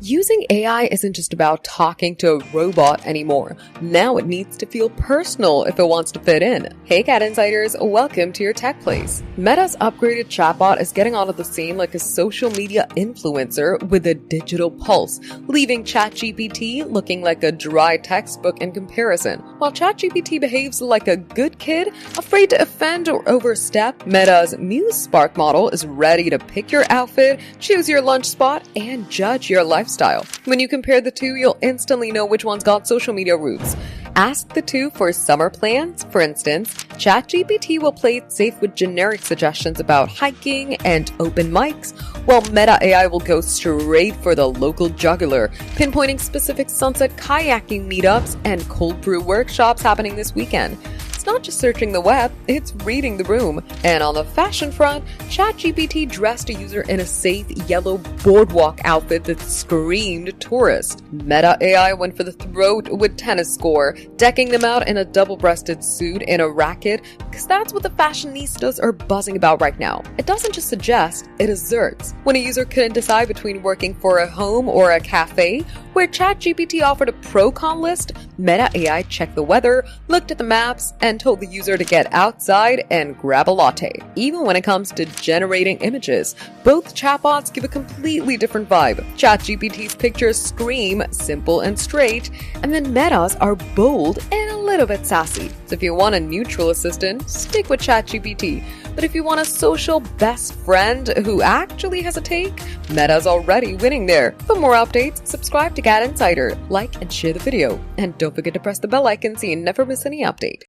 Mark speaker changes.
Speaker 1: Using AI isn't just about talking to a robot anymore. Now it needs to feel personal if it wants to fit in. Hey GadInsiders, welcome to your tech place. Meta's upgraded chatbot is getting onto the scene like a social media influencer with a digital pulse, leaving ChatGPT looking like a dry textbook in comparison. While ChatGPT behaves like a good kid, afraid to offend or overstep, Meta's Muse Spark model is ready to pick your outfit, choose your lunch spot, and judge your lifestyle. When you compare the two, you'll instantly know which one's got social media roots. Ask the two for summer plans, for instance. ChatGPT will play it safe with generic suggestions about hiking and open mics, while Meta AI will go straight for the local jugular, pinpointing specific sunset kayaking meetups and cold brew workshops happening this weekend. It's not just searching the web, it's reading the room. And on the fashion front, ChatGPT dressed a user in a safe yellow boardwalk outfit that screamed tourist. Meta AI went for the throat with tennis score, decking them out in a double-breasted suit in a racket, because that's what the fashionistas are buzzing about right now. It doesn't just suggest, it asserts. When a user couldn't decide between working for a home or a cafe, where ChatGPT offered a pro-con list, Meta AI checked the weather, looked at the maps, and told the user to get outside and grab a latte. Even when it comes to generating images, both chatbots give a completely different vibe. ChatGPT's pictures scream simple and straight, and then Meta's are bold and a little bit sassy. So if you want a neutral assistant, stick with ChatGPT. But if you want a social best friend who actually has a take, Meta's already winning there. For more updates, subscribe to GadInsider, like and share the video, and don't forget to press the bell icon so you never miss any update.